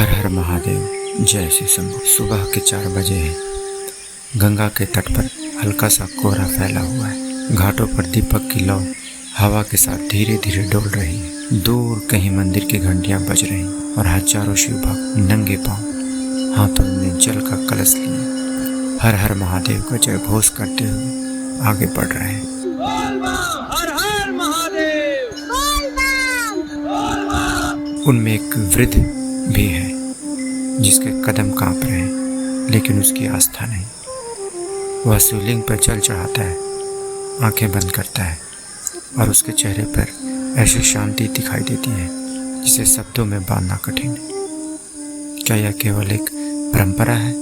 हर हर महादेव। जय श्री शंभु। सुबह के 4 बजे हैं। गंगा के तट पर हल्का सा कोहरा फैला हुआ है। घाटों पर दीपक की लौ हवा के साथ धीरे धीरे डोल रही है। दूर कहीं मंदिर की घंटियां बज रही और हजारों शिव भक्त नंगे पांव हाथों में जल का कलश लिए हर हर महादेव का जय घोष करते हुए आगे बढ़ रहे हैं। हर हर महादेव। उनमें एक वृद्ध भी है जिसके कदम कांप रहे हैं, लेकिन उसकी आस्था नहीं। वह शिवलिंग पर जल चढ़ाता है, आंखें बंद करता है और उसके चेहरे पर ऐसी शांति दिखाई देती है जिसे शब्दों में बांधना कठिन है। क्या यह केवल एक परंपरा है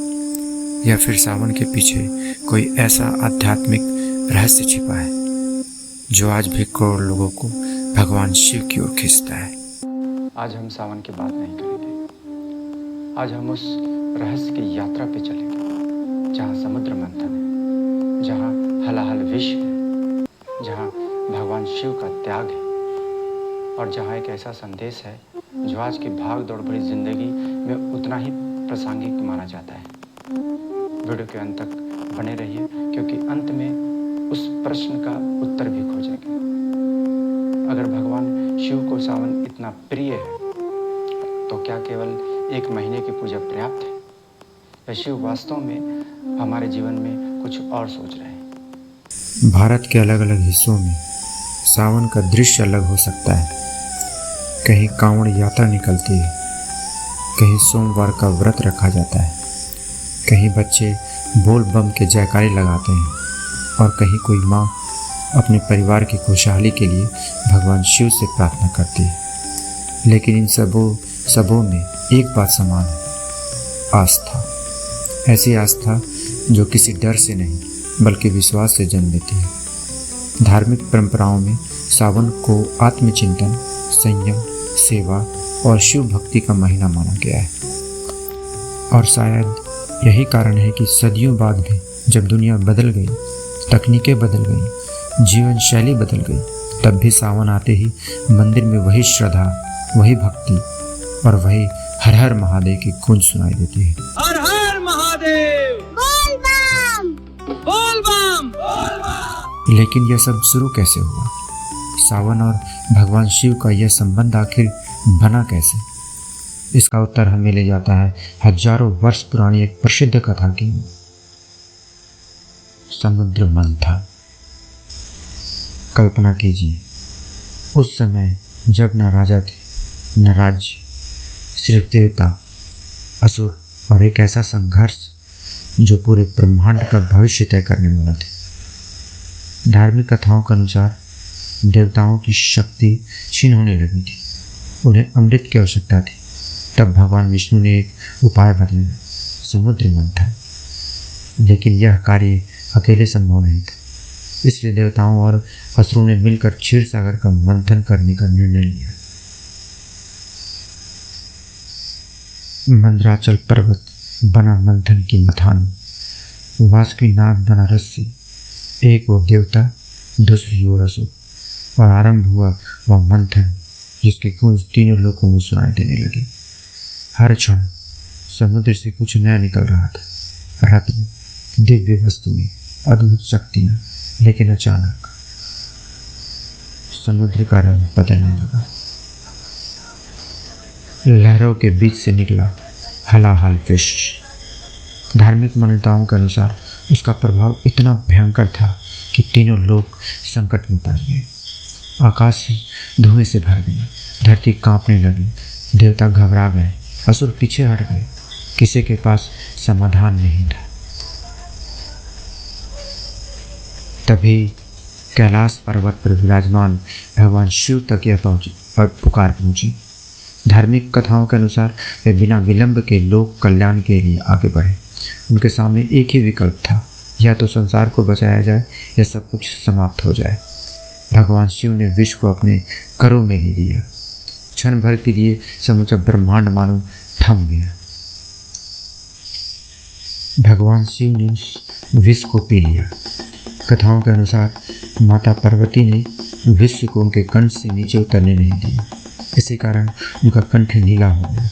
या फिर सावन के पीछे कोई ऐसा आध्यात्मिक रहस्य छिपा है जो आज भी करोड़ लोगों को भगवान शिव की ओर खींचता है? आज हम सावन की बात नहीं करेंगे। आज हम उस रहस्य की यात्रा पे चलेंगे जहाँ समुद्र मंथन है, जहाँ हलाहल विष है, जहाँ भगवान शिव का त्याग है और जहाँ एक ऐसा संदेश है जो आज की भाग दौड़ भरी जिंदगी में उतना ही प्रासंगिक माना जाता है। वीडियो के अंत तक बने रहिए क्योंकि अंत में उस प्रश्न का उत्तर भी खोजेंगे। अगर भगवान शिव को सावन इतना प्रिय है तो क्या केवल 1 महीने की पूजा पर्याप्त है या शिव वास्तव में हमारे जीवन में कुछ और सोच रहे हैं? भारत के अलग अलग हिस्सों में सावन का दृश्य अलग हो सकता है। कहीं कांवड़ यात्रा निकलती है, कहीं सोमवार का व्रत रखा जाता है, कहीं बच्चे बोल बम के जयकारे लगाते हैं और कहीं कोई माँ अपने परिवार की खुशहाली के लिए भगवान शिव से प्रार्थना करती है। लेकिन इन सबों में एक बात समान है, आस्था। ऐसी आस्था जो किसी डर से नहीं बल्कि विश्वास से जन्म लेती है। धार्मिक परंपराओं में सावन को आत्मचिंतन, संयम, सेवा और शिव भक्ति का महीना माना गया है। और शायद यही कारण है कि सदियों बाद भी जब दुनिया बदल गई, तकनीकें बदल गई, जीवन शैली बदल गई, तब भी सावन आते ही मंदिर में वही श्रद्धा, वही भक्ति और वही हर हर महादेव की गूंज सुनाई देती है। हर हर महादेव। बोल बम। बोल बम। लेकिन यह सब शुरू कैसे हुआ? सावन और भगवान शिव का यह संबंध आखिर बना कैसे? इसका उत्तर हमें ले जाता है हजारों वर्ष पुरानी एक प्रसिद्ध कथा की, समुद्र मंथन। कल्पना कीजिए, उस समय जब न राजा थे न राज्य, सिर्फ देवता, असुर और एक ऐसा संघर्ष जो पूरे ब्रह्मांड का भविष्य तय करने वाला थे। धार्मिक कथाओं के अनुसार देवताओं की शक्ति क्षीण होने लगी थी, उन्हें अमृत की आवश्यकता थी। तब भगवान विष्णु ने एक उपाय बदला, समुद्र मंथन। लेकिन यह कार्य अकेले संभव नहीं था, इसलिए देवताओं और असुरों ने मिलकर क्षीर सागर का मंथन करने का निर्णय लिया। मंदराचल पर्वत बना मंथन की मथानी, वासुकीनाथ बना रस्सी। एक वो देवता, दूसरी ओर असुर, और आरंभ हुआ वह मंथन जिसकी गूंज तीनों लोगों को सुनाई देने लगी। हर क्षण समुद्र से कुछ नया निकल रहा था, रत्न, दिव्य वस्तुएं, अद्भुत शक्तियां। लेकिन अचानक समुद्र का रंग बदलने लगा। लहरों के बीच से निकला हलाहल विष। धार्मिक मान्यताओं के अनुसार उसका प्रभाव इतना भयंकर था कि तीनों लोग संकट में पड़ गए। आकाश धुएं से भर गई, धरती कांपने लगी, देवता घबरा गए, असुर पीछे हट गए। किसी के पास समाधान नहीं था। तभी कैलाश पर्वत पर विराजमान भगवान शिव तक यह पुकार पहुंची। धार्मिक कथाओं के अनुसार वे बिना विलंब के लोक कल्याण के लिए आगे बढ़े। उनके सामने एक ही विकल्प था, या तो संसार को बचाया जाए या सब कुछ समाप्त हो जाए। भगवान शिव ने विष को अपने करों में ले लिया। क्षण भर के लिए समूचा ब्रह्मांड मानो थम गया। भगवान शिव ने विष को पी लिया। कथाओं के अनुसार माता पार्वती ने विष को उनके कंठ से नीचे उतरने नहीं दिया। इसी कारण उनका कंठ नीला हो गया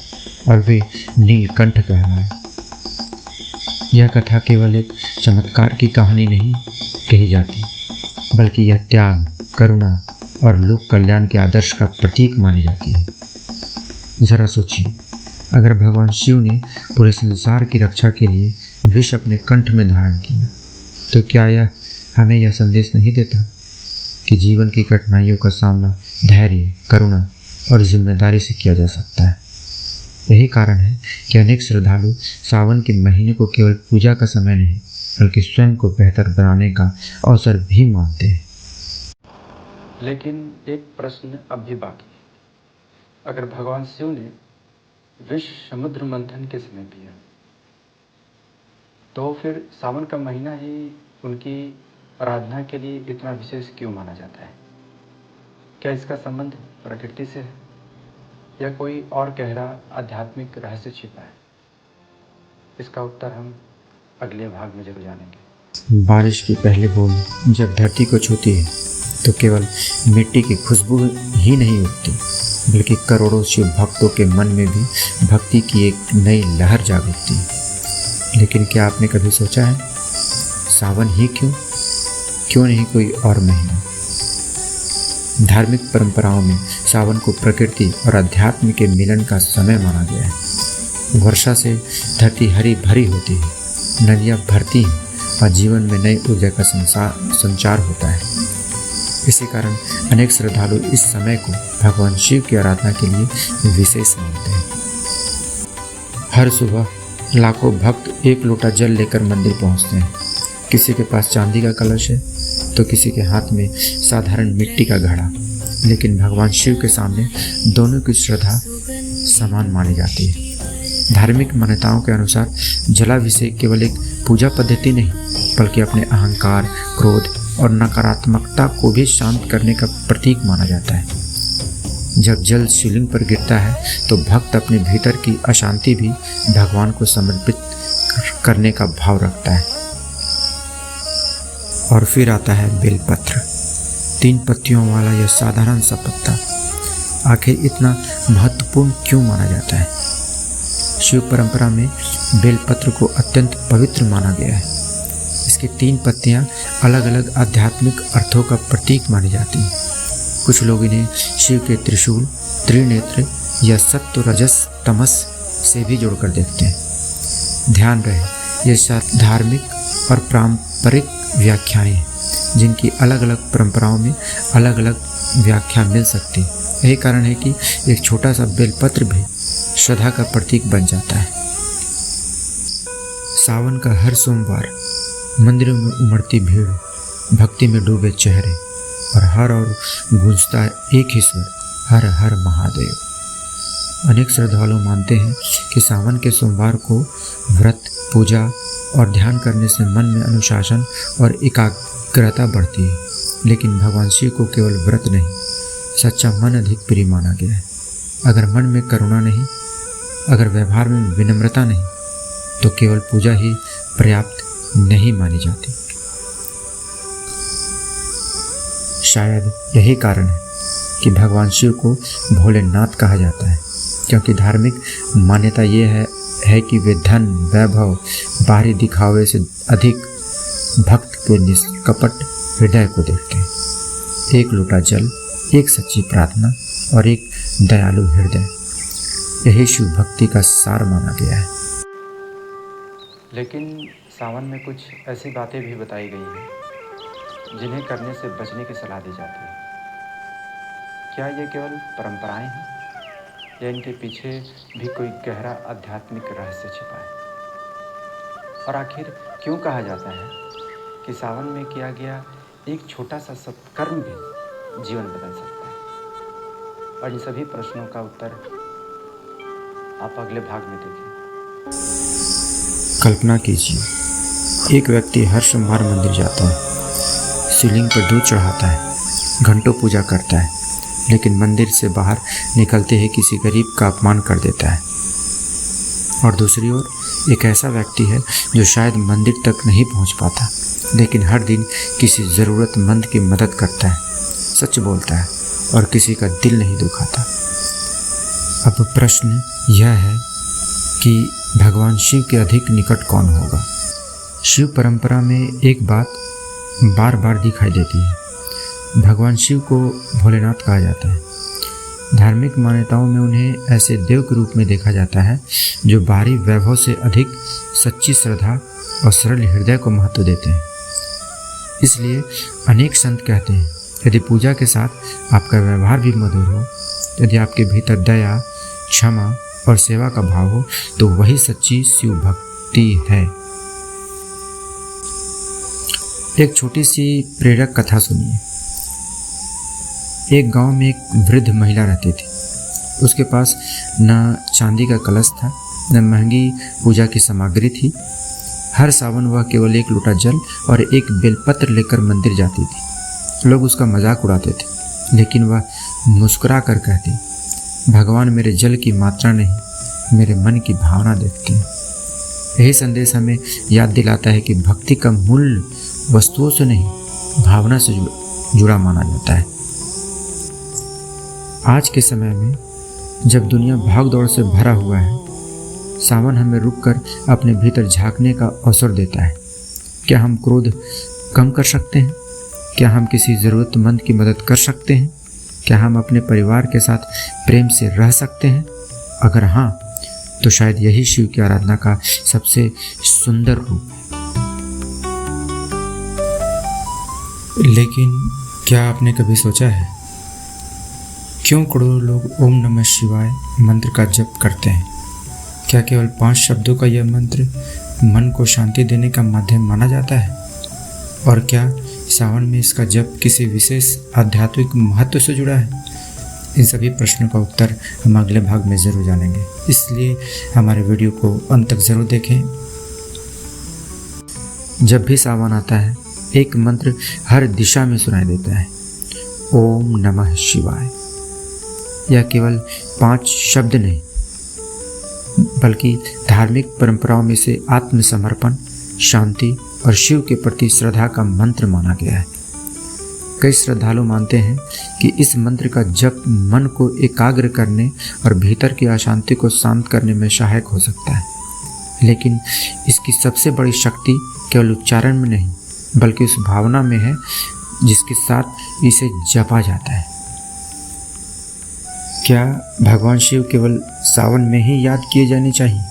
और वे नीलकंठ कह रहा है। यह कथा केवल एक चमत्कार की कहानी नहीं कही जाती, बल्कि यह त्याग, करुणा और लोक कल्याण के आदर्श का प्रतीक मानी जाती है। जरा सोचिए, अगर भगवान शिव ने पूरे संसार की रक्षा के लिए विष अपने कंठ में धारण किया, तो क्या यह हमें यह संदेश नहीं देता कि जीवन की कठिनाइयों का सामना धैर्य, करुणा और जिम्मेदारी से किया जा सकता है? यही कारण है कि अनेक श्रद्धालु सावन के महीने को केवल पूजा का समय नहीं, बल्कि स्वयं को बेहतर बनाने का अवसर भी मानते हैं। लेकिन एक प्रश्न अब भी बाकी है। अगर भगवान शिव ने विष समुद्र मंथन के समय पिया, तो फिर सावन का महीना ही उनकी आराधना के लिए इतना विशेष क्यों माना जाता है? क्या इसका संबंध प्रकृति से है या कोई और गहरा आध्यात्मिक रहस्य छिपा है? इसका उत्तर हम अगले भाग में जरूर जानेंगे। बारिश की पहली बूंद जब धरती को छूती है, तो केवल मिट्टी की खुशबू ही नहीं उठती, बल्कि करोड़ों शिव भक्तों के मन में भी भक्ति की एक नई लहर जाग उठती है। लेकिन क्या आपने कभी सोचा है, सावन ही क्यों नहीं कोई और महीना? धार्मिक परंपराओं में सावन को प्रकृति और अध्यात्म के मिलन का समय माना गया है। वर्षा से धरती हरी भरी होती है, नदियाँ भरती हैं और जीवन में नई ऊर्जा का संचार होता है। इसी कारण अनेक श्रद्धालु इस समय को भगवान शिव की आराधना के लिए विशेष मानते हैं। हर सुबह लाखों भक्त एक लोटा जल लेकर मंदिर पहुंचते हैं। किसी के पास चांदी का कलश है, तो किसी के हाथ में साधारण मिट्टी का घड़ा, लेकिन भगवान शिव के सामने दोनों की श्रद्धा समान मानी जाती है। धार्मिक मान्यताओं के अनुसार जलाभिषेक केवल एक पूजा पद्धति नहीं, बल्कि अपने अहंकार, क्रोध और नकारात्मकता को भी शांत करने का प्रतीक माना जाता है। जब जल शिवलिंग पर गिरता है, तो भक्त अपने भीतर की अशांति भी भगवान को समर्पित करने का भाव रखता है। और फिर आता है बेलपत्र। 3 पत्तियों वाला यह साधारण सा पत्ता आखिर इतना महत्वपूर्ण क्यों माना जाता है? शिव परंपरा में बेलपत्र को अत्यंत पवित्र माना गया है। इसकी 3 पत्तियां अलग अलग आध्यात्मिक अर्थों का प्रतीक मानी जाती हैं। कुछ लोग इन्हें शिव के त्रिशूल, त्रिनेत्र या सत्व, रजस, तमस से भी जोड़कर देखते हैं। ध्यान रहे, ये धार्मिक और पारंपरिक व्याख्याएं हैं, जिनकी अलग अलग परंपराओं में अलग अलग व्याख्या मिल सकती है। यही कारण है कि एक छोटा सा बेलपत्र भी श्रद्धा का प्रतीक बन जाता है। सावन का हर सोमवार मंदिरों में उमड़ती भीड़, भक्ति में डूबे चेहरे और हर ओर गूंजता एक ही स्वर, हर हर महादेव। अनेक श्रद्धालु मानते हैं कि सावन के सोमवार को व्रत, पूजा और ध्यान करने से मन में अनुशासन और एकाग्रता बढ़ती है। लेकिन भगवान शिव को केवल व्रत नहीं, सच्चा मन अधिक प्रिय माना गया है। अगर मन में करुणा नहीं, अगर व्यवहार में विनम्रता नहीं, तो केवल पूजा ही पर्याप्त नहीं मानी जाती। शायद यही कारण है कि भगवान शिव को भोलेनाथ कहा जाता है, क्योंकि धार्मिक मान्यता ये है कि वे धन, वैभव, बाहरी दिखावे से अधिक भक्त के निष्कपट हृदय को देखते हैं। एक लोटा जल, एक सच्ची प्रार्थना और एक दयालु हृदय, यही शिव भक्ति का सार माना गया है। लेकिन सावन में कुछ ऐसी बातें भी बताई गई हैं जिन्हें करने से बचने की सलाह दी जाती है। क्या ये केवल परंपराएं हैं या इनके पीछे भी कोई गहरा आध्यात्मिक रहस्य छिपा है? और आखिर क्यों कहा जाता है कि सावन में किया गया एक छोटा सा सत्कर्म भी जीवन बदल सकता है? और इन सभी प्रश्नों का उत्तर आप अगले भाग में देखें। कल्पना कीजिए, एक व्यक्ति हर सोमवार मंदिर जाता है, शिवलिंग पर दूध चढ़ाता है, घंटों पूजा करता है, लेकिन मंदिर से बाहर निकलते ही किसी गरीब का अपमान कर देता है। और दूसरी ओर एक ऐसा व्यक्ति है जो शायद मंदिर तक नहीं पहुंच पाता, लेकिन हर दिन किसी ज़रूरतमंद की मदद करता है, सच बोलता है और किसी का दिल नहीं दुखाता। अब प्रश्न यह है कि भगवान शिव के अधिक निकट कौन होगा। शिव परंपरा में एक बात बार बार दिखाई देती है। भगवान शिव को भोलेनाथ कहा जाता है। धार्मिक मान्यताओं में उन्हें ऐसे देव के रूप में देखा जाता है जो बाहरी वैभव से अधिक सच्ची श्रद्धा और सरल हृदय को महत्व देते हैं। इसलिए अनेक संत कहते हैं, यदि पूजा के साथ आपका व्यवहार भी मधुर हो, यदि आपके भीतर दया, क्षमा और सेवा का भाव हो, तो वही सच्ची शिव भक्ति है। एक छोटी सी प्रेरक कथा सुनिए। एक गांव में एक वृद्ध महिला रहती थी। उसके पास न चांदी का कलश था, न महंगी पूजा की सामग्री थी। हर सावन वह केवल एक लोटा जल और एक बेलपत्र लेकर मंदिर जाती थी। लोग उसका मजाक उड़ाते थे, लेकिन वह मुस्कुरा कर कहती, भगवान मेरे जल की मात्रा नहीं, मेरे मन की भावना देखते हैं। यही संदेश हमें याद दिलाता है कि भक्ति का मूल्य वस्तुओं से नहीं, भावना से जुड़ा माना जाता है। आज के समय में जब दुनिया भाग दौड़ से भरा हुआ है, सावन हमें रुककर अपने भीतर झांकने का अवसर देता है। क्या हम क्रोध कम कर सकते हैं? क्या हम किसी ज़रूरतमंद की मदद कर सकते हैं? क्या हम अपने परिवार के साथ प्रेम से रह सकते हैं? अगर हाँ, तो शायद यही शिव की आराधना का सबसे सुंदर रूप है। लेकिन क्या आपने कभी सोचा है, क्यों करोड़ों लोग ओम नमः शिवाय मंत्र का जप करते हैं? क्या केवल 5 शब्दों का यह मंत्र मन को शांति देने का माध्यम माना जाता है? और क्या सावन में इसका जप किसी विशेष आध्यात्मिक महत्व से जुड़ा है? इन सभी प्रश्नों का उत्तर हम अगले भाग में ज़रूर जानेंगे, इसलिए हमारे वीडियो को अंत तक ज़रूर देखें। जब भी सावन आता है, एक मंत्र हर दिशा में सुनाई देता है, ओम नमः शिवाय। यह केवल 5 शब्द नहीं, बल्कि धार्मिक परंपराओं में से आत्मसमर्पण, शांति और शिव के प्रति श्रद्धा का मंत्र माना गया है। कई श्रद्धालु मानते हैं कि इस मंत्र का जप मन को एकाग्र करने और भीतर की अशांति को शांत करने में सहायक हो सकता है। लेकिन इसकी सबसे बड़ी शक्ति केवल उच्चारण में नहीं, बल्कि उस भावना में है जिसके साथ इसे जपा जाता है। क्या भगवान शिव केवल सावन में ही याद किए जाने चाहिए?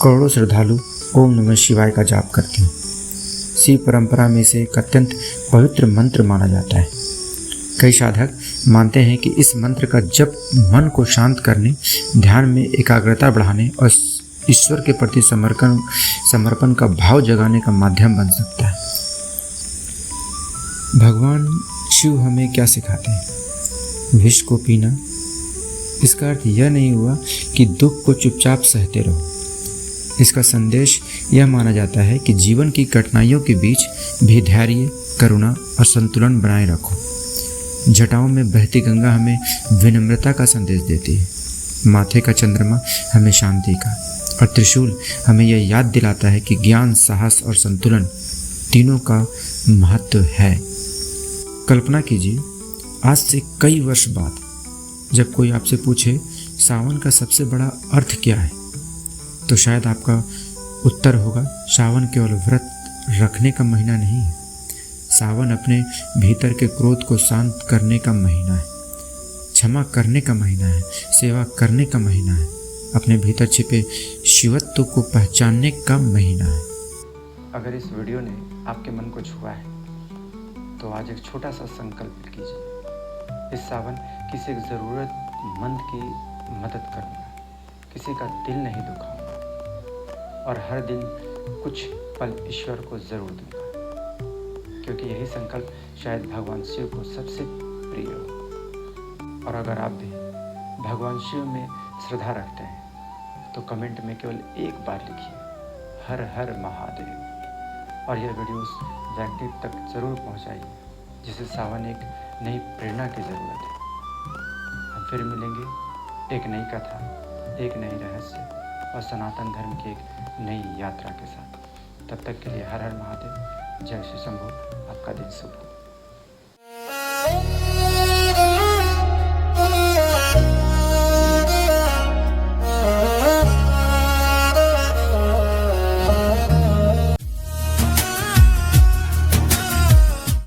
करोड़ों श्रद्धालु ओम नमः शिवाय का जाप करते हैं। शिव परंपरा में इसे एक अत्यंत पवित्र मंत्र माना जाता है। कई साधक मानते हैं कि इस मंत्र का जप मन को शांत करने, ध्यान में एकाग्रता बढ़ाने और ईश्वर के प्रति समर्पण का भाव जगाने का माध्यम बन सकता है। भगवान शिव हमें क्या सिखाते हैं? विष को पीना। इसका अर्थ यह नहीं हुआ कि दुख को चुपचाप सहते रहो। इसका संदेश यह माना जाता है कि जीवन की कठिनाइयों के बीच भी धैर्य, करुणा और संतुलन बनाए रखो। जटाओं में बहती गंगा हमें विनम्रता का संदेश देती है। माथे का चंद्रमा हमें शांति का, और त्रिशूल हमें यह याद दिलाता है कि ज्ञान, साहस और संतुलन तीनों का महत्व है। कल्पना कीजिए, आज से कई वर्ष बाद जब कोई आपसे पूछे सावन का सबसे बड़ा अर्थ क्या है, तो शायद आपका उत्तर होगा, सावन केवल व्रत रखने का महीना नहीं है। सावन अपने भीतर के क्रोध को शांत करने का महीना है, क्षमा करने का महीना है, सेवा करने का महीना है, अपने भीतर छिपे शिवत्व को पहचानने का महीना है। अगर इस वीडियो ने आपके मन को छुआ है, तो आज एक छोटा सा संकल्प कीजिए। इस सावन किसी ज़रूरतमंद की मदद करूँगा, किसी का दिल नहीं दुखाऊंगा और हर दिन कुछ पल ईश्वर को ज़रूर दूंगा, क्योंकि यही संकल्प शायद भगवान शिव को सबसे प्रिय हो। और अगर आप भी भगवान शिव में श्रद्धा रखते हैं, तो कमेंट में केवल एक बार लिखिए, हर हर महादेव। और यह वीडियो उस व्यक्ति तक ज़रूर पहुंचाइए जिसे सावन एक नई प्रेरणा की ज़रूरत है। हम फिर मिलेंगे एक नई कथा, एक नई रहस्य और सनातन धर्म की एक नई यात्रा के साथ। तब तक के लिए हर हर महादेव। जय श्री शंभू। आपका दिन शुभ हो।